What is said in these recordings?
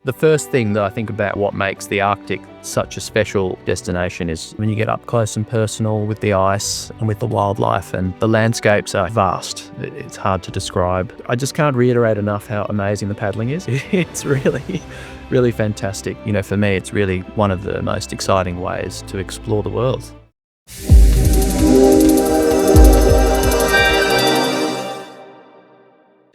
The first thing that I think about what makes the Arctic such a special destination is when you get up close and personal with the ice and with the wildlife, and the landscapes are vast. It's hard to describe. I just can't reiterate enough how amazing the paddling is. It's really, really fantastic. For me, it's really one of the most exciting ways to explore the world.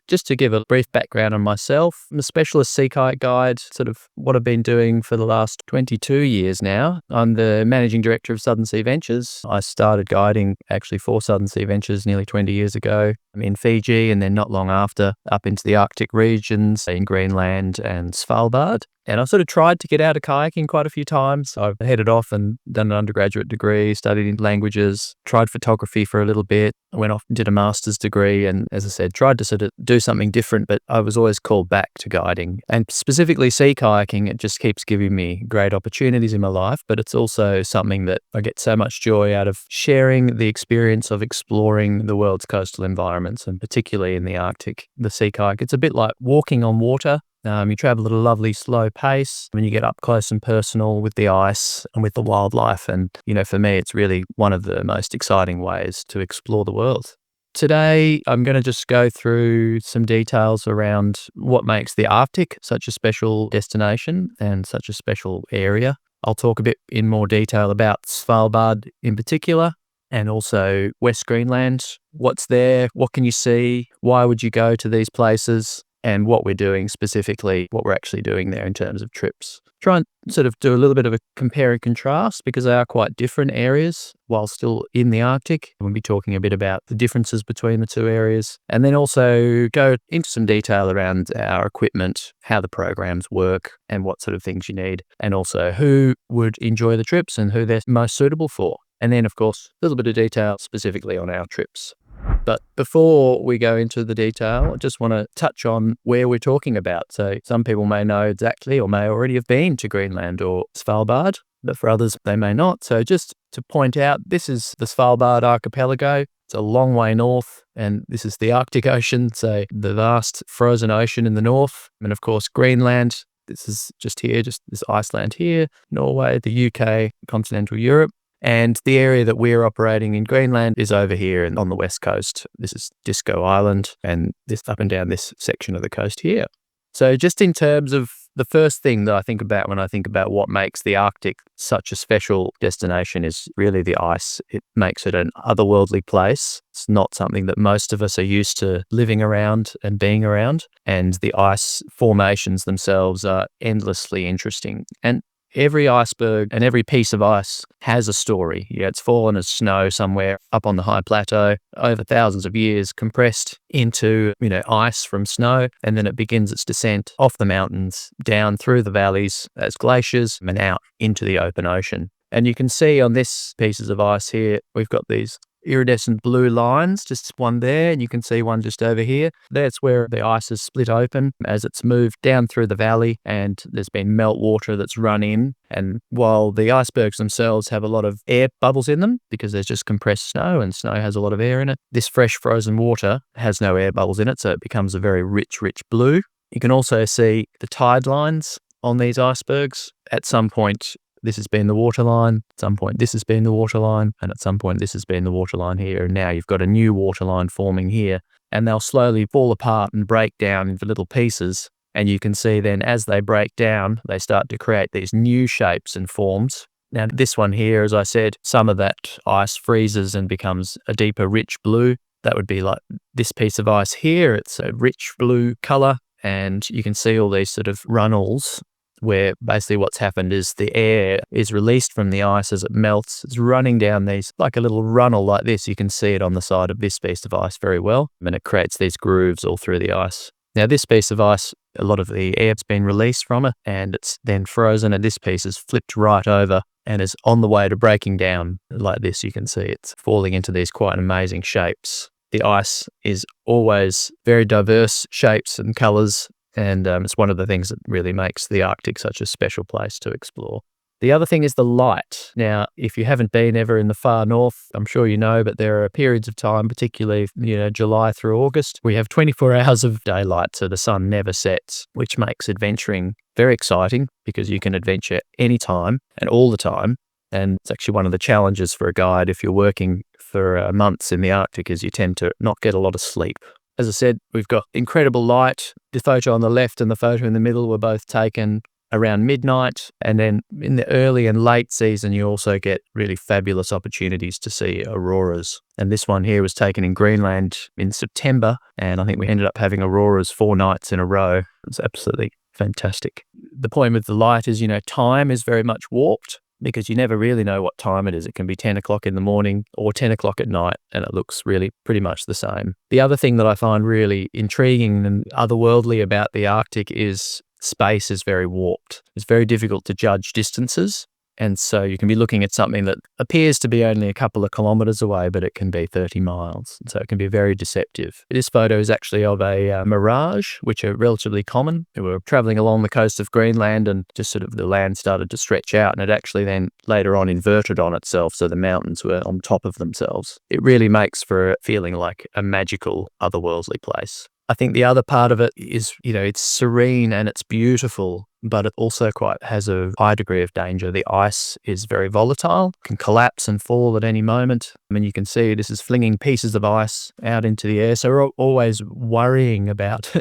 Just to give a brief background on myself, I'm a specialist sea kayak guide, sort of what I've been doing for the last 22 years now. I'm the managing director of Southern Sea Ventures. I started guiding actually for Southern Sea Ventures nearly 20 years ago. I'm in Fiji, and then not long after up into the Arctic regions in Greenland and Svalbard. And I've sort of tried to get out of kayaking quite a few times. I've headed off and done an undergraduate degree, studied languages, tried photography for a little bit. I went off and did a master's degree, and as I said, tried to sort of do something different, but I was always called back to guiding. And specifically sea kayaking, it just keeps giving me great opportunities in my life, but it's also something that I get so much joy out of sharing the experience of exploring the world's coastal environments, and particularly in the Arctic. The sea kayak, it's a bit like walking on water. You travel at a lovely slow pace when you get up close and personal with the ice and with the wildlife. And, for me, it's really one of the most exciting ways to explore the world. Today, I'm going to just go through some details around what makes the Arctic such a special destination and such a special area. I'll talk a bit in more detail about Svalbard in particular, and also West Greenland. What's there? What can you see? Why would you go to these places? And what we're doing specifically, what we're actually doing there in terms of trips. Try and sort of do a little bit of a compare and contrast, because they are quite different areas while still in the Arctic. We'll be talking a bit about the differences between the two areas, and then also go into some detail around our equipment, how the programs work, and what sort of things you need, and also who would enjoy the trips and who they're most suitable for. And then, of course, a little bit of detail specifically on our trips. But before we go into the detail, I just want to touch on where we're talking about. So some people may know exactly, or may already have been to Greenland or Svalbard, but for others, they may not. So just to point out, this is the Svalbard archipelago. It's a long way north, and this is the Arctic Ocean, so the vast frozen ocean in the north. And of course, Greenland, this is just here, just this Iceland here, Norway, the UK, continental Europe. And the area that we're operating in Greenland is over here and on the west coast. This is Disco Island, and this up and down this section of the coast here. So just in terms of the first thing that I think about when I think about what makes the Arctic such a special destination is really the ice. It makes it an otherworldly place. It's not something that most of us are used to living around and being around. And the ice formations themselves are endlessly interesting. And every iceberg and every piece of ice has a story. It's fallen as snow somewhere up on the high plateau over thousands of years, compressed into, ice from snow, and then it begins its descent off the mountains, down through the valleys as glaciers, and out into the open ocean. And you can see on this pieces of ice here, we've got these iridescent blue lines, just one there, and you can see one just over here. That's where the ice is split open as it's moved down through the valley, and there's been meltwater that's run in. And while the icebergs themselves have a lot of air bubbles in them, because there's just compressed snow, and snow has a lot of air in it, this fresh frozen water has no air bubbles in it, so it becomes a very rich blue. You can also see the tide lines on these icebergs. At some point, this has been the waterline, at some point this has been the waterline, and at some point this has been the waterline here. And now you've got a new waterline forming here, and they'll slowly fall apart and break down into little pieces. And you can see then as they break down, they start to create these new shapes and forms. Now this one here, as I said, some of that ice freezes and becomes a deeper, rich blue. That would be like this piece of ice here. It's a rich blue color, and you can see all these sort of runnels, where basically what's happened is the air is released from the ice as it melts. It's running down these, like a little runnel like this. You can see it on the side of this piece of ice very well, and it creates these grooves all through the ice. Now this piece of ice, a lot of the air's been released from it, and it's then frozen, and this piece is flipped right over and is on the way to breaking down like this. You can see it's falling into these quite amazing shapes. The ice is always very diverse shapes and colours, and it's one of the things that really makes the Arctic such a special place to explore. The other thing is the light. Now, if you haven't been ever in the far north, I'm sure you know, but there are periods of time, particularly, July through August, we have 24 hours of daylight, so the sun never sets, which makes adventuring very exciting because you can adventure anytime and all the time. And it's actually one of the challenges for a guide if you're working for months in the Arctic is you tend to not get a lot of sleep. As I said, we've got incredible light. The photo on the left and the photo in the middle were both taken around midnight. And then in the early and late season, you also get really fabulous opportunities to see auroras. And this one here was taken in Greenland in September. And I think we ended up having auroras 4 nights in a row. It's absolutely fantastic. The point with the light is, time is very much warped because you never really know what time it is. It can be 10 o'clock in the morning or 10 o'clock at night, and it looks really pretty much the same. The other thing that I find really intriguing and otherworldly about the Arctic is space is very warped. It's very difficult to judge distances. And so you can be looking at something that appears to be only a couple of kilometers away, but it can be 30 miles. And so it can be very deceptive. This photo is actually of a mirage, which are relatively common. We were traveling along the coast of Greenland and just sort of the land started to stretch out, and it actually then later on inverted on itself. So the mountains were on top of themselves. It really makes for feeling like a magical, otherworldly place. I think the other part of it is, it's serene and it's beautiful, but it also quite has a high degree of danger. The ice is very volatile, can collapse and fall at any moment. I mean, you can see this is flinging pieces of ice out into the air. So we're always worrying about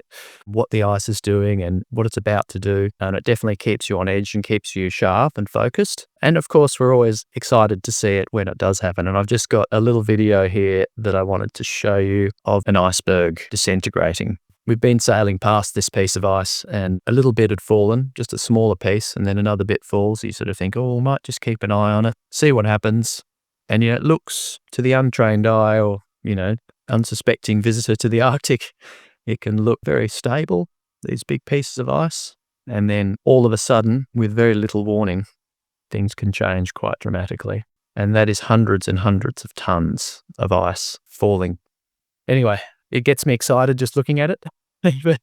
what the ice is doing and what it's about to do. And it definitely keeps you on edge and keeps you sharp and focused. And of course, we're always excited to see it when it does happen. And I've just got a little video here that I wanted to show you of an iceberg disintegrating. We've been sailing past this piece of ice and a little bit had fallen, just a smaller piece, and then another bit falls. You sort of think, we might just keep an eye on it, see what happens. And it looks to the untrained eye or, unsuspecting visitor to the Arctic, it can look very stable, these big pieces of ice. And then all of a sudden, with very little warning, things can change quite dramatically. And that is hundreds and hundreds of tons of ice falling. Anyway, it gets me excited just looking at it, but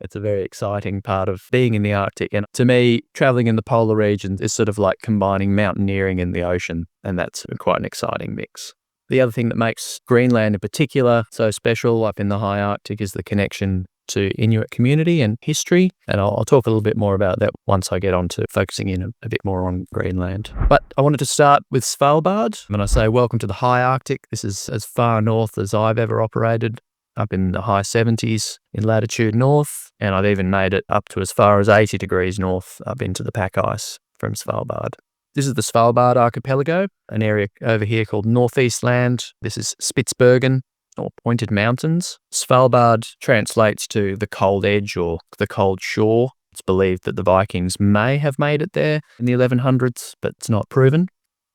it's a very exciting part of being in the Arctic. And to me, traveling in the polar regions is sort of like combining mountaineering in the ocean, and that's quite an exciting mix. The other thing that makes Greenland in particular so special up in the high Arctic is the connection to Inuit community and history. And I'll talk a little bit more about that once I get on to focusing in a bit more on Greenland. But I wanted to start with Svalbard. When I say welcome to the high Arctic, this is as far north as I've ever operated, up in the high 70s in latitude north. And I've even made it up to as far as 80 degrees north up into the pack ice from Svalbard. This is the Svalbard archipelago, an area over here called Northeast Land. This is Spitsbergen, or pointed mountains. Svalbard translates to the cold edge or the cold shore. It's believed that the Vikings may have made it there in the 1100s, but it's not proven.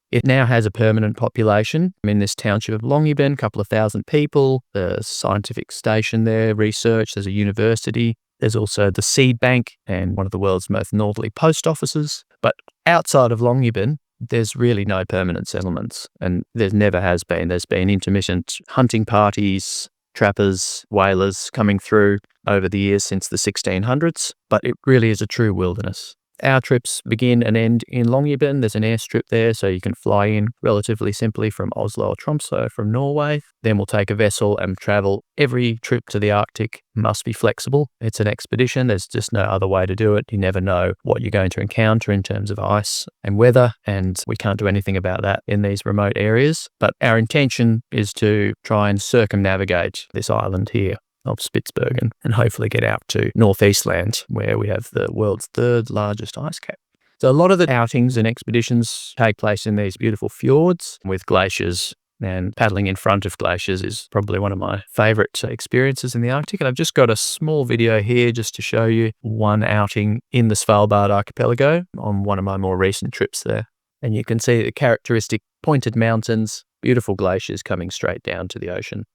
It now has a permanent population. In this township of Longyearbyen, a couple of thousand people, the scientific station there, research, there's a university. There's also the seed bank and one of the world's most northerly post offices. But outside of Longyearbyen, there's really no permanent settlements, and there never has been. There's been intermittent hunting parties, trappers, whalers coming through over the years since the 1600s, but it really is a true wilderness. Our trips begin and end in Longyearbyen. There's an airstrip there, so you can fly in relatively simply from Oslo or Tromsø from Norway. Then we'll take a vessel and travel. Every trip to the Arctic must be flexible. It's an expedition. There's just no other way to do it. You never know what you're going to encounter in terms of ice and weather, and we can't do anything about that in these remote areas. But our intention is to try and circumnavigate this island here of Spitsbergen and hopefully get out to Northeast Land, where we have the world's 3rd largest ice cap. So a lot of the outings and expeditions take place in these beautiful fjords with glaciers, and paddling in front of glaciers is probably one of my favourite experiences in the Arctic. And I've just got a small video here just to show you one outing in the Svalbard archipelago on one of my more recent trips there. And you can see the characteristic pointed mountains, beautiful glaciers coming straight down to the ocean.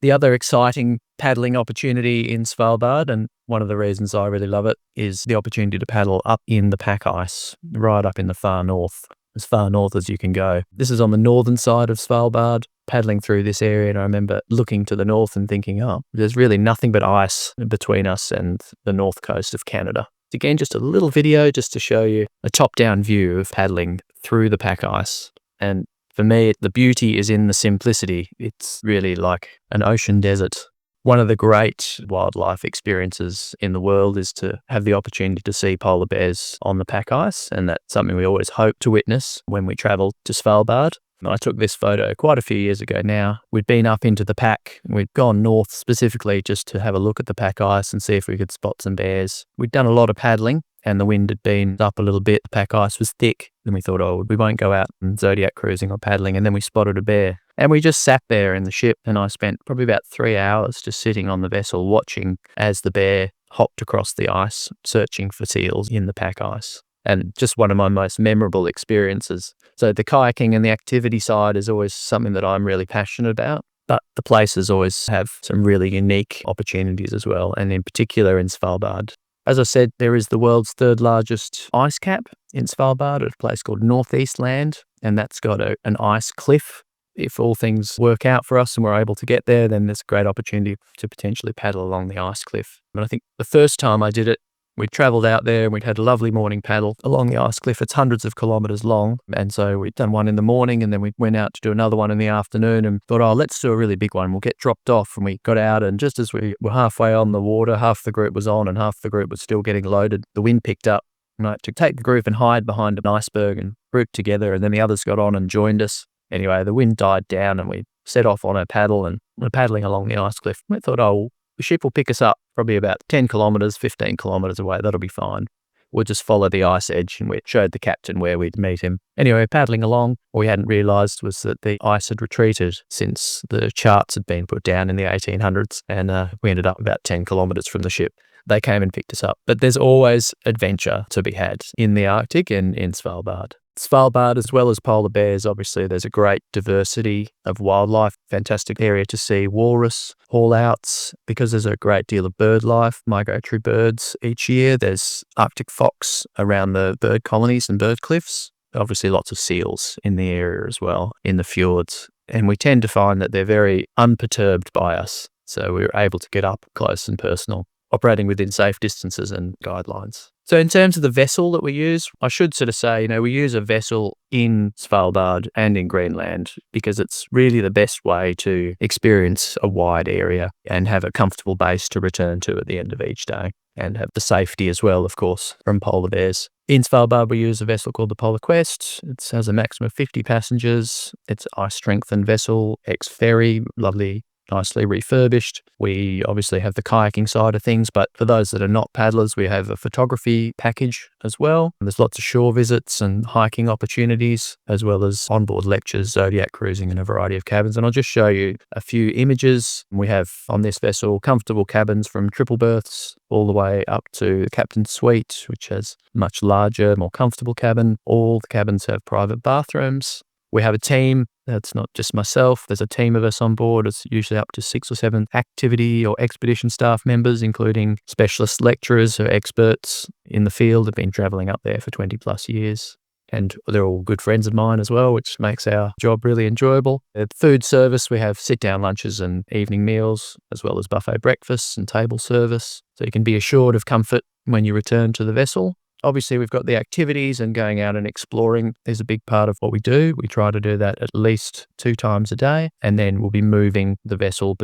The other exciting paddling opportunity in Svalbard, and one of the reasons I really love it, is the opportunity to paddle up in the pack ice, right up in the far north as you can go. This is on the northern side of Svalbard, paddling through this area, and I remember looking to the north and thinking, there's really nothing but ice between us and the north coast of Canada. Again, just a little video just to show you a top-down view of paddling through the pack ice. And for me, the beauty is in the simplicity. It's really like an ocean desert. One of the great wildlife experiences in the world is to have the opportunity to see polar bears on the pack ice, and that's something we always hope to witness when we travel to Svalbard. I took this photo quite a few years ago now. We'd been up into the pack. We'd gone north specifically just to have a look at the pack ice and see if we could spot some bears. We'd done a lot of paddling and the wind had been up a little bit. The pack ice was thick. Then we thought, oh, we won't go out and zodiac cruising or paddling. And then we spotted a bear. And we just sat there in the ship, and I spent probably about 3 hours just sitting on the vessel watching as the bear hopped across the ice, searching for seals in the pack ice. And just one of my most memorable experiences. So the kayaking and the activity side is always something that I'm really passionate about, but the places always have some really unique opportunities as well, and in particular in Svalbard. As I said, there is the world's third largest ice cap in Svalbard at a place called Northeast Land, and that's got an ice cliff. If all things work out for us and we're able to get there, then there's a great opportunity to potentially paddle along the ice cliff. And I think the first time I did it, we travelled out there and we'd had a lovely morning paddle along the ice cliff. It's hundreds of kilometres long. And so we'd done one in the morning and then we went out to do another one in the afternoon and thought, oh, let's do a really big one. We'll get dropped off. And we got out, and just as we were halfway on the water, half the group was on and half the group was still getting loaded. The wind picked up. And I had to take the group and hide behind an iceberg and group together. And then the others got on and joined us. Anyway, the wind died down and we set off on a paddle and we're paddling along the ice cliff. We thought, oh, the ship will pick us up probably about 10 kilometres, 15 kilometres away. That'll be fine. We'll just follow the ice edge, and we showed the captain where we'd meet him. Anyway, paddling along, what we hadn't realised was that the ice had retreated since the charts had been put down in the 1800s, and we ended up about 10 kilometres from the ship. They came and picked us up. But there's always adventure to be had in the Arctic and in Svalbard. Svalbard, as well as polar bears, obviously there's a great diversity of wildlife, fantastic area to see walrus, haulouts, because there's a great deal of bird life, migratory birds each year. There's Arctic fox around the bird colonies and bird cliffs. Obviously lots of seals in the area as well, in the fjords. And we tend to find that they're very unperturbed by us. So we're able to get up close and personal, operating within safe distances and guidelines. So in terms of the vessel that we use, I should sort of say, we use a vessel in Svalbard and in Greenland because it's really the best way to experience a wide area and have a comfortable base to return to at the end of each day, and have the safety as well, of course, from polar bears. In Svalbard, we use a vessel called the Polar Quest. It has a maximum of 50 passengers. It's an ice-strengthened vessel, ex-ferry, lovely, nicely refurbished. We obviously have the kayaking side of things, but for those that are not paddlers, we have a photography package as well. And there's lots of shore visits and hiking opportunities, as well as onboard lectures, zodiac cruising, and a variety of cabins. And I'll just show you a few images. We have on this vessel comfortable cabins from triple berths all the way up to the captain's suite, which has a much larger, more comfortable cabin. All the cabins have private bathrooms. We have a team. That's not just myself. There's a team of us on board. It's usually up to 6 or 7 activity or expedition staff members, including specialist lecturers who are experts in the field, have been travelling up there for 20 plus years. And they're all good friends of mine as well, which makes our job really enjoyable. At food service, we have sit-down lunches and evening meals, as well as buffet breakfasts and table service. So you can be assured of comfort when you return to the vessel. Obviously, we've got the activities, and going out and exploring is a big part of what we do. We try to do that at least 2 times a day, and then we'll be moving the vessel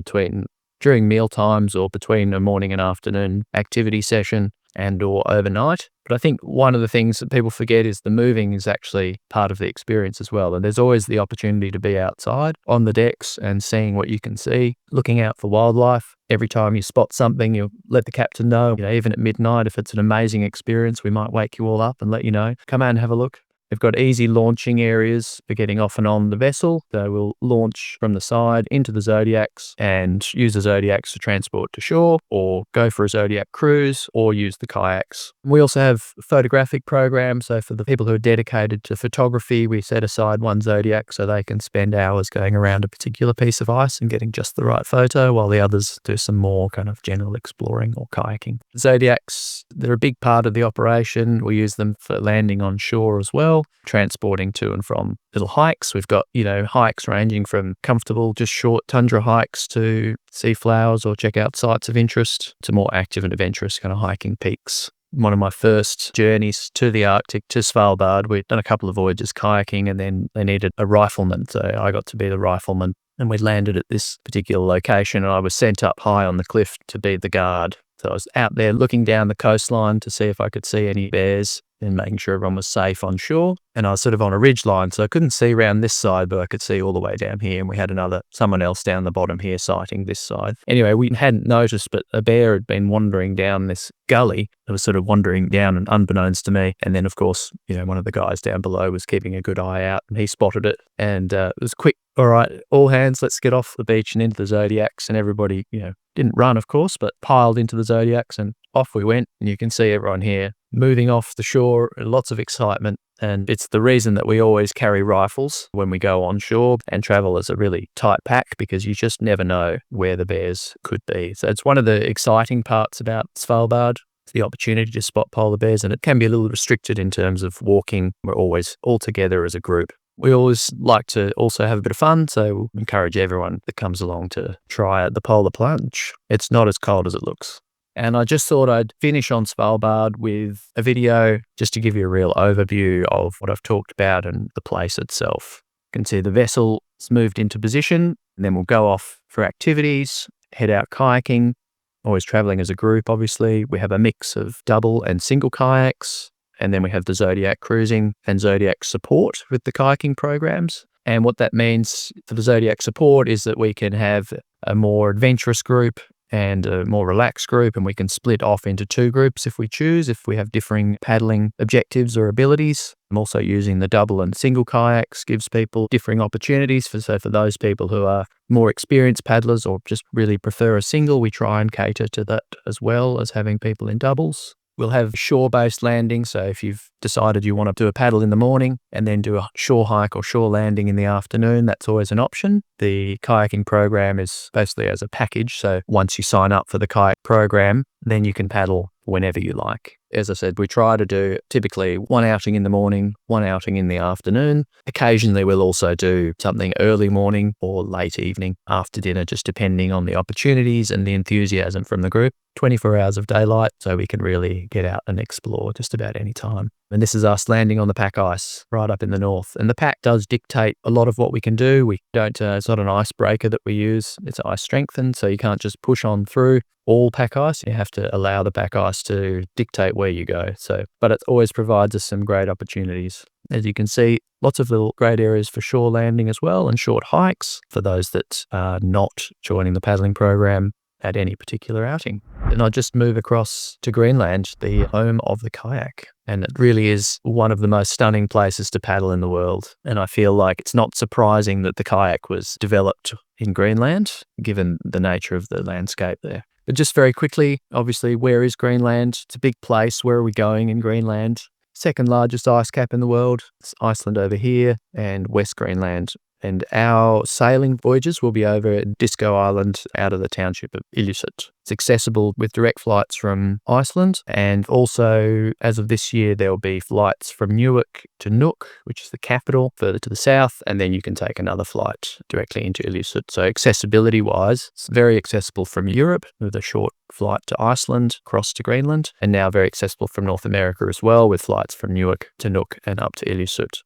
during meal times or between a morning and afternoon activity session and or overnight. But I think one of the things that people forget is the moving is actually part of the experience as well. And there's always the opportunity to be outside on the decks and seeing what you can see, looking out for wildlife. Every time you spot something, you'll let the captain know. Even at midnight, if it's an amazing experience, we might wake you all up and let you know. Come out and have a look. We've got easy launching areas for getting off and on the vessel. So we'll launch from the side into the Zodiacs and use the Zodiacs to transport to shore, or go for a Zodiac cruise, or use the kayaks. We also have photographic programs. So for the people who are dedicated to photography, we set aside one Zodiac so they can spend hours going around a particular piece of ice and getting just the right photo, while the others do some more kind of general exploring or kayaking. Zodiacs, they're a big part of the operation. We use them for landing on shore as well, transporting to and from little hikes. We've got, hikes ranging from comfortable, just short tundra hikes to see flowers or check out sites of interest, to more active and adventurous kind of hiking peaks. one of my first journeys to the Arctic, to Svalbard. We'd done a couple of voyages kayaking, and then they needed a rifleman. So I got to be the rifleman, and we landed at this particular location, and I was sent up high on the cliff to be the guard. So I was out there looking down the coastline to see if I could see any bears and making sure everyone was safe on shore. And I was sort of on a ridge line, so I couldn't see around this side, but I could see all the way down here. And we had someone else down the bottom here sighting this side. Anyway, we hadn't noticed, but a bear had been wandering down this gully. It was sort of wandering down and unbeknownst to me. And then, of course, one of the guys down below was keeping a good eye out, and he spotted it. And it was quick. All right, all hands, let's get off the beach and into the Zodiacs. And everybody, didn't run, of course, but piled into the Zodiacs, and off we went. And you can see everyone here moving off the shore, lots of excitement. And it's the reason that we always carry rifles when we go on shore and travel as a really tight pack, because you just never know where the bears could be. So it's one of the exciting parts about Svalbard, the opportunity to spot polar bears, and it can be a little restricted in terms of walking. We're always all together as a group. We always like to also have a bit of fun, so we'll encourage everyone that comes along to try the polar plunge. It's not as cold as it looks. And I just thought I'd finish on Svalbard with a video just to give you a real overview of what I've talked about and the place itself. You can see the vessel's moved into position, and then we'll go off for activities, head out kayaking, always traveling as a group, obviously. We have a mix of double and single kayaks. And then we have the Zodiac cruising and Zodiac support with the kayaking programs. And what that means for the Zodiac support is that we can have a more adventurous group and a more relaxed group, and we can split off into two groups if we choose, if we have differing paddling objectives or abilities. I'm also using the double and single kayaks, gives people differing opportunities. So for those people who are more experienced paddlers or just really prefer a single, we try and cater to that as well as having people in doubles. We'll have shore-based landing, so if you've decided you want to do a paddle in the morning and then do a shore hike or shore landing in the afternoon, that's always an option. The kayaking program is basically as a package, so once you sign up for the kayak program, then you can paddle whenever you like. As I said, we try to do typically one outing in the morning, one outing in the afternoon. Occasionally, we'll also do something early morning or late evening after dinner, just depending on the opportunities and the enthusiasm from the group. 24 hours of daylight, so we can really get out and explore just about any time. And this is us landing on the pack ice right up in the north. And the pack does dictate a lot of what we can do. We don't, it's not an icebreaker that we use. It's ice strengthened, so you can't just push on through all pack ice. You have to allow the pack ice to dictate where you go. But it always provides us some great opportunities. As you can see, lots of little great areas for shore landing as well, and short hikes for those that are not joining the paddling program at any particular outing. And I'll just move across to Greenland, the home of the kayak. And it really is one of the most stunning places to paddle in the world. And I feel like it's not surprising that the kayak was developed in Greenland, given the nature of the landscape there. But just very quickly, obviously, where is Greenland? It's a big place. Where are we going in Greenland? Second largest ice cap in the world. It's Iceland over here and West Greenland. And our sailing voyages will be over at Disco Island out of the township of Inuit. It's accessible with direct flights from Iceland, and also as of this year there will be flights from Newark to Nuuk, which is the capital, further to the south, and then you can take another flight directly into Inuit. So accessibility wise, it's very accessible from Europe with a short flight to Iceland, across to Greenland, and now very accessible from North America as well with flights from Newark to Nuuk and up to Inuit.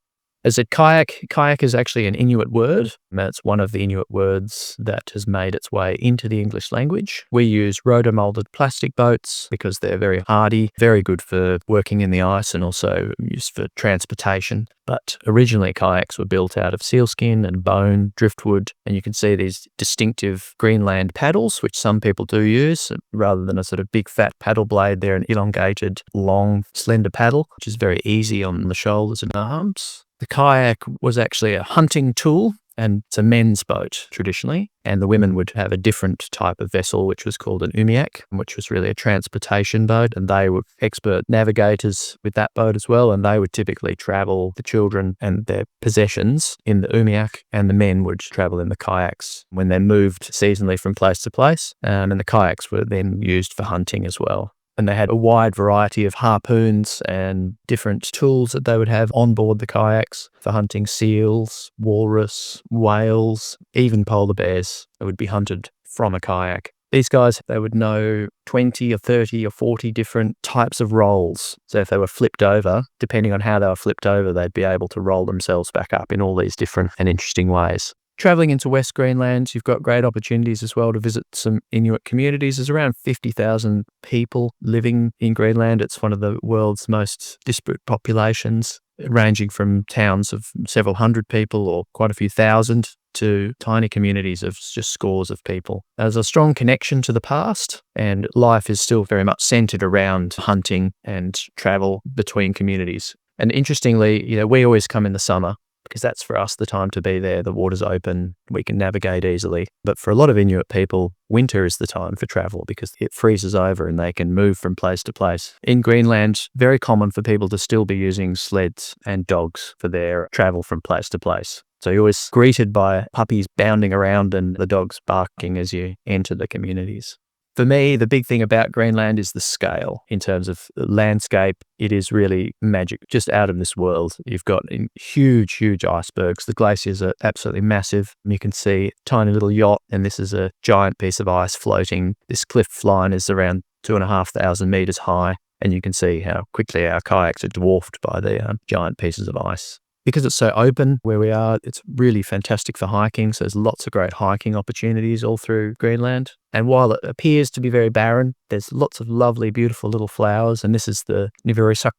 As a kayak is actually an Inuit word. It's one of the Inuit words that has made its way into the English language. We use rotor-molded plastic boats because they're very hardy, very good for working in the ice and also used for transportation. But originally kayaks were built out of sealskin and bone, driftwood, and you can see these distinctive Greenland paddles, which some people do use. Rather than a sort of big fat paddle blade, they're an elongated, long, slender paddle, which is very easy on the shoulders and arms. The kayak was actually a hunting tool, and it's a men's boat traditionally, and the women would have a different type of vessel which was called an umiak, which was really a transportation boat, and they were expert navigators with that boat as well, and they would typically travel the children and their possessions in the umiak, and the men would travel in the kayaks when they moved seasonally from place to place, and the kayaks were then used for hunting as well. And they had a wide variety of harpoons and different tools that they would have on board the kayaks for hunting seals, walrus, whales, even polar bears that would be hunted from a kayak. These guys, they would know 20 or 30 or 40 different types of rolls. So if they were flipped over, depending on how they were flipped over, they'd be able to roll themselves back up in all these different and interesting ways. Traveling into West Greenland, you've got great opportunities as well to visit some Inuit communities. There's around 50,000 people living in Greenland. It's one of the world's most disparate populations, ranging from towns of several hundred people or quite a few thousand to tiny communities of just scores of people. There's a strong connection to the past, and life is still very much centered around hunting and travel between communities. And interestingly, we always come in the summer, because that's for us the time to be there. The water's open, we can navigate easily. But for a lot of Inuit people, winter is the time for travel because it freezes over and they can move from place to place. In Greenland, very common for people to still be using sleds and dogs for their travel from place to place. So you're always greeted by puppies bounding around and the dogs barking as you enter the communities. For me, the big thing about Greenland is the scale. In terms of landscape, it is really magic, just out of this world. You've got huge, huge icebergs. The glaciers are absolutely massive. You can see a tiny little yacht, and this is a giant piece of ice floating. This cliff line is around 2,500 meters high, and you can see how quickly our kayaks are dwarfed by the giant pieces of ice. Because it's so open where we are, it's really fantastic for hiking. So there's lots of great hiking opportunities all through Greenland. And while it appears to be very barren, there's lots of lovely, beautiful little flowers. And this is the Niverisuck,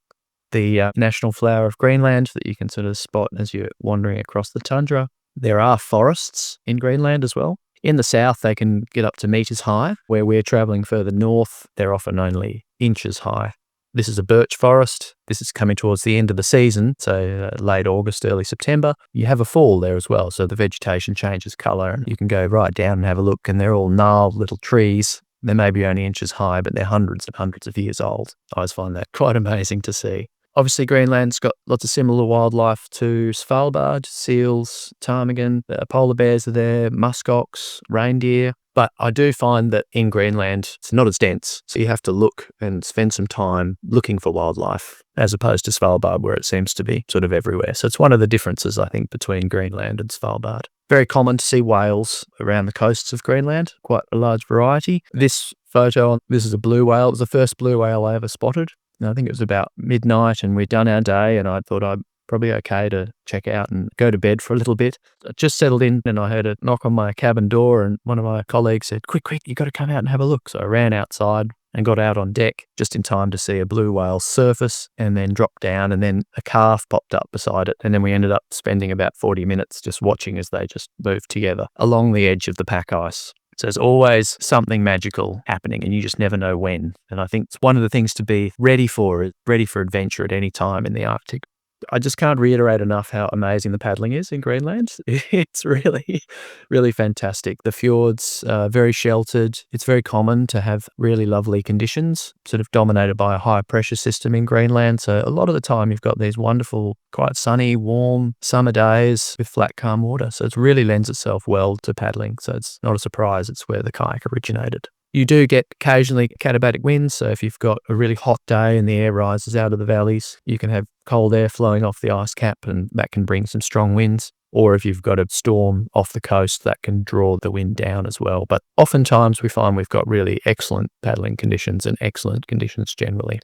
the national flower of Greenland that you can sort of spot as you're wandering across the tundra. There are forests in Greenland as well. In the south, they can get up to meters high. Where we're traveling further north, they're often only inches high. This is a birch forest. This is coming towards the end of the season, so late August, early September. You have a fall there as well, so the vegetation changes colour. You can go right down and have a look, and they're all gnarled little trees. They may be only inches high, but they're hundreds and hundreds of years old. I always find that quite amazing to see. Obviously, Greenland's got lots of similar wildlife to Svalbard: seals, ptarmigan, polar bears are there, muskox, reindeer. But I do find that in Greenland, it's not as dense. So you have to look and spend some time looking for wildlife, as opposed to Svalbard, where it seems to be sort of everywhere. So it's one of the differences, I think, between Greenland and Svalbard. Very common to see whales around the coasts of Greenland, quite a large variety. This photo, this is a blue whale. It was the first blue whale I ever spotted. And I think it was about midnight, and we'd done our day, and I thought I'd probably okay to check out and go to bed for a little bit. I just settled in and I heard a knock on my cabin door, and one of my colleagues said, quick, you got to come out and have a look. So I ran outside and got out on deck just in time to see a blue whale surface and then drop down, and then a calf popped up beside it. And then we ended up spending about 40 minutes just watching as they just moved together along the edge of the pack ice. So there's always something magical happening, and you just never know when. And I think it's one of the things to be ready for adventure at any time in the Arctic. I just can't reiterate enough how amazing the paddling is in Greenland. It's really, really fantastic. The fjords are very sheltered. It's very common to have really lovely conditions, sort of dominated by a high pressure system in Greenland. So a lot of the time you've got these wonderful, quite sunny, warm summer days with flat, calm water. So it really lends itself well to paddling. So it's not a surprise it's where the kayak originated. You do get occasionally katabatic winds, so if you've got a really hot day and the air rises out of the valleys, you can have cold air flowing off the ice cap, and that can bring some strong winds. Or if you've got a storm off the coast, that can draw the wind down as well. But oftentimes we find we've got really excellent paddling conditions and excellent conditions generally.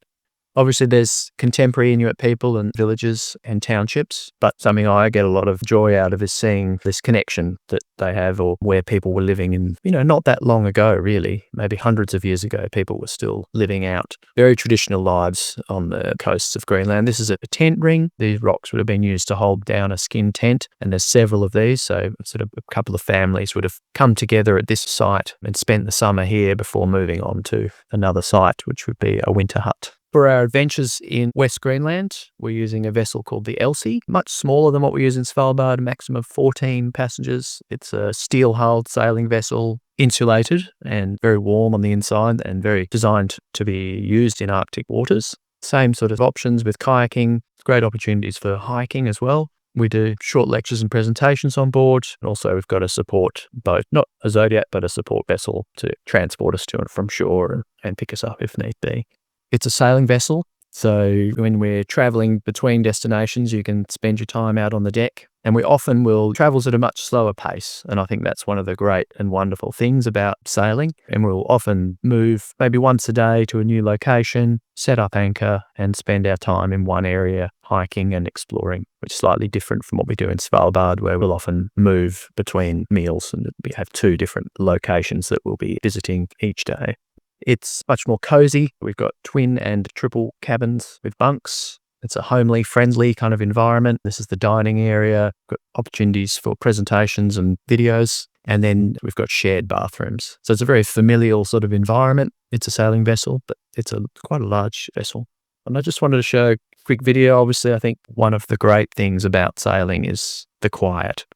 Obviously, there's contemporary Inuit people and villages and townships, but something I get a lot of joy out of is seeing this connection that they have, or where people were living in, not that long ago, really. Maybe hundreds of years ago, people were still living out very traditional lives on the coasts of Greenland. This is a tent ring. These rocks would have been used to hold down a skin tent, and there's several of these. So sort of a couple of families would have come together at this site and spent the summer here before moving on to another site, which would be a winter hut. For our adventures in West Greenland, we're using a vessel called the Elsie, much smaller than what we use in Svalbard, a maximum of 14 passengers. It's a steel-hulled sailing vessel, insulated and very warm on the inside, and very designed to be used in Arctic waters. Same sort of options with kayaking, great opportunities for hiking as well. We do short lectures and presentations on board, and also we've got a support boat, not a Zodiac, but a support vessel to transport us to and from shore and pick us up if need be. It's a sailing vessel, so when we're traveling between destinations, you can spend your time out on the deck And we often will travel at a much slower pace. And I think that's one of the great and wonderful things about sailing. And we'll often move maybe once a day to a new location, set up anchor, and spend our time in one area hiking and exploring, which is slightly different from what we do in Svalbard, where we'll often move between meals and we have 2 different locations that we'll be visiting each day. It's much more cozy. We've got twin and triple cabins with bunks. It's a homely, friendly kind of environment. This is the dining area. We've got opportunities for presentations and videos. And then we've got shared bathrooms. So it's a very familial sort of environment. It's a sailing vessel, but it's quite a large vessel. And I just wanted to show a quick video. Obviously, I think one of the great things about sailing is the quiet.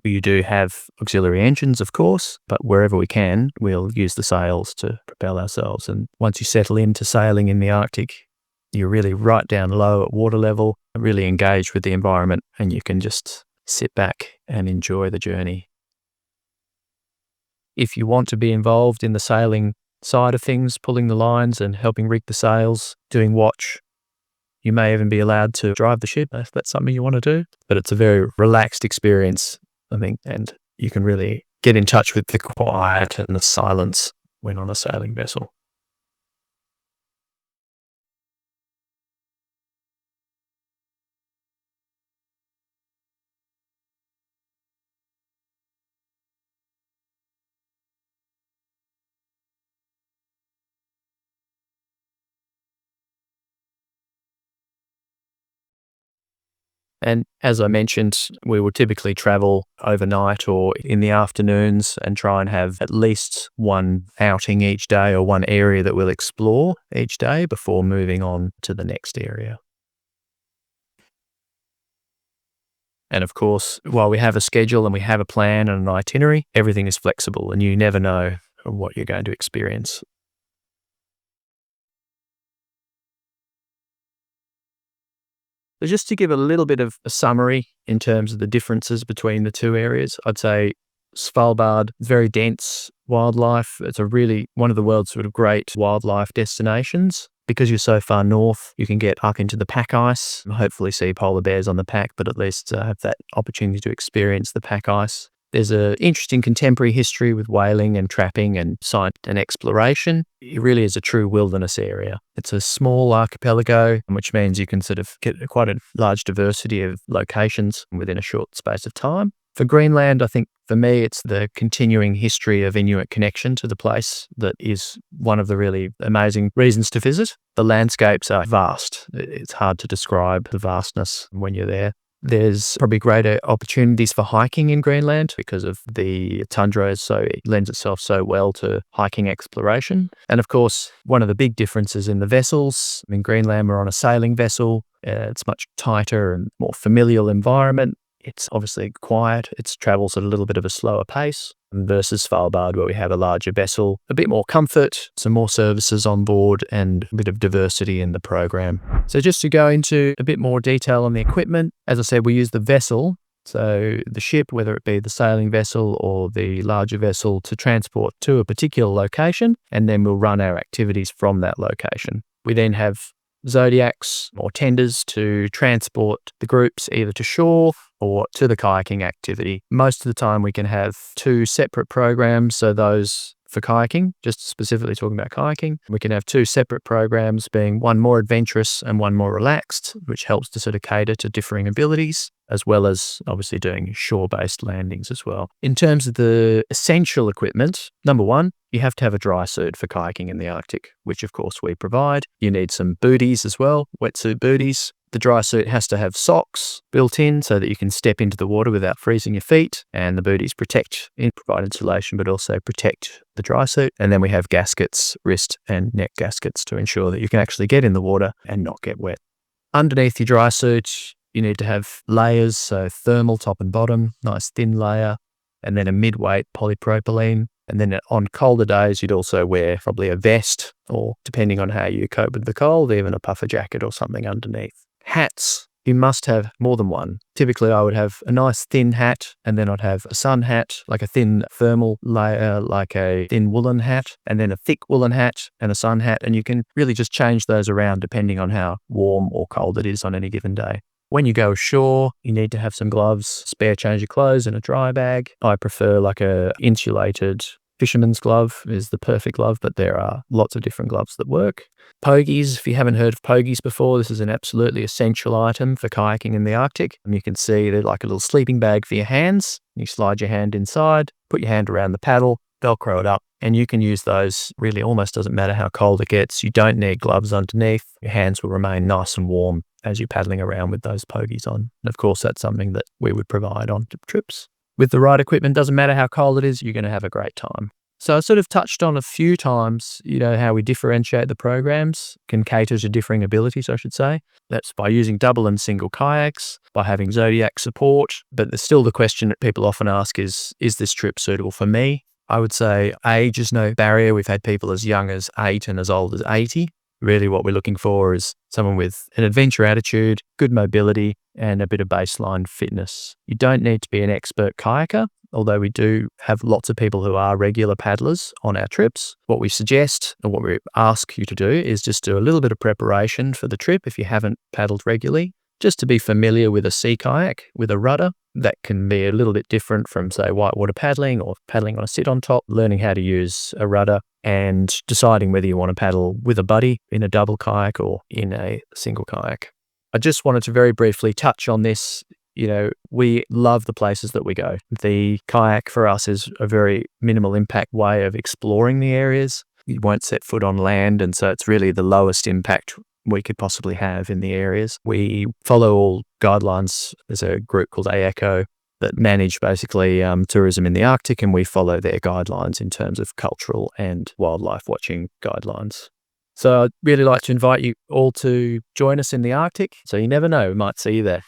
We do have auxiliary engines, of course, but wherever we can, we'll use the sails to propel ourselves. And once you settle into sailing in the Arctic, you're really right down low at water level, really engaged with the environment, and you can just sit back and enjoy the journey. If you want to be involved in the sailing side of things, pulling the lines and helping rig the sails, doing watch, you may even be allowed to drive the ship if that's something you want to do. But it's a very relaxed experience, I think, and you can really get in touch with the quiet and the silence when on a sailing vessel. And as I mentioned, we will typically travel overnight or in the afternoons and try and have at least one outing each day or one area that we'll explore each day before moving on to the next area. And of course, while we have a schedule and we have a plan and an itinerary, everything is flexible and you never know what you're going to experience. So just to give a little bit of a summary in terms of the differences between the 2 areas, I'd say Svalbard, very dense wildlife. It's one of the world's sort of great wildlife destinations. Because you're so far north, you can get up into the pack ice, and hopefully see polar bears on the pack, but at least have that opportunity to experience the pack ice. There's an interesting contemporary history with whaling and trapping and science and exploration. It really is a true wilderness area. It's a small archipelago, which means you can sort of get quite a large diversity of locations within a short space of time. For Greenland, I think for me, it's the continuing history of Inuit connection to the place that is one of the really amazing reasons to visit. The landscapes are vast. It's hard to describe the vastness when you're there. There's probably greater opportunities for hiking in Greenland because of the tundra, so it lends itself so well to hiking exploration. And of course, one of the big differences in the vessels, in Greenland, we're on a sailing vessel. It's much tighter and more familial environment. It's obviously quiet. It travels at a little bit of a slower pace versus Svalbard, where we have a larger vessel, a bit more comfort, some more services on board, and a bit of diversity in the program. So just to go into a bit more detail on the equipment, as I said, we use the vessel, so the ship, whether it be the sailing vessel or the larger vessel, to transport to a particular location, and then we'll run our activities from that location. We then have zodiacs or tenders to transport the groups either to shore or to the kayaking activity. Most of the time we can have 2 separate programs, so those for kayaking, just specifically talking about kayaking, we can have 2 separate programs, being one more adventurous and one more relaxed, which helps to sort of cater to differing abilities, as well as obviously doing shore-based landings as well. In terms of the essential equipment, number 1, you have to have a dry suit for kayaking in the Arctic, which of course we provide. You need some booties as well, wetsuit booties. The dry suit has to have socks built in so that you can step into the water without freezing your feet, and the booties provide insulation, but also protect the dry suit. And then we have gaskets, wrist and neck gaskets, to ensure that you can actually get in the water and not get wet. Underneath your dry suit, you need to have layers, so thermal top and bottom, nice thin layer, and then a mid-weight polypropylene. And then on colder days, you'd also wear probably a vest, or depending on how you cope with the cold, even a puffer jacket or something underneath. Hats, you must have more than one. Typically, I would have a nice thin hat, and then I'd have a sun hat, like a thin thermal layer, like a thin woolen hat, and then a thick woolen hat and a sun hat. And you can really just change those around depending on how warm or cold it is on any given day. When you go ashore, you need to have some gloves, spare change of clothes and a dry bag. I prefer like a insulated fisherman's glove is the perfect glove, but there are lots of different gloves that work. Pogies, if you haven't heard of pogies before, this is an absolutely essential item for kayaking in the Arctic. And you can see they're like a little sleeping bag for your hands. You slide your hand inside, put your hand around the paddle, Velcro it up, and you can use those. Really almost doesn't matter how cold it gets. You don't need gloves underneath. Your hands will remain nice and warm as you're paddling around with those pogies on. And of course, that's something that we would provide on trips. With the right equipment, doesn't matter how cold it is, you're going to have a great time. So I sort of touched on a few times, how we differentiate the programs, can cater to differing abilities, I should say. That's by using double and single kayaks, by having Zodiac support. But there's still the question that people often ask is this trip suitable for me? I would say age is no barrier. We've had people as young as 8 and as old as 80. Really what we're looking for is someone with an adventure attitude, good mobility, and a bit of baseline fitness. You don't need to be an expert kayaker, although we do have lots of people who are regular paddlers on our trips. What we suggest and what we ask you to do is just do a little bit of preparation for the trip if you haven't paddled regularly, just to be familiar with a sea kayak with a rudder. That can be a little bit different from, say, whitewater paddling or paddling on a sit on top, learning how to use a rudder and deciding whether you want to paddle with a buddy in a double kayak or in a single kayak. I just wanted to very briefly touch on this. We love the places that we go. The kayak for us is a very minimal impact way of exploring the areas. You won't set foot on land, and so it's really the lowest impact we could possibly have in the areas. We follow all guidelines. There's a group called AECO that manage basically tourism in the Arctic, and we follow their guidelines in terms of cultural and wildlife watching guidelines. So I'd really like to invite you all to join us in the Arctic. So you never know, we might see you there.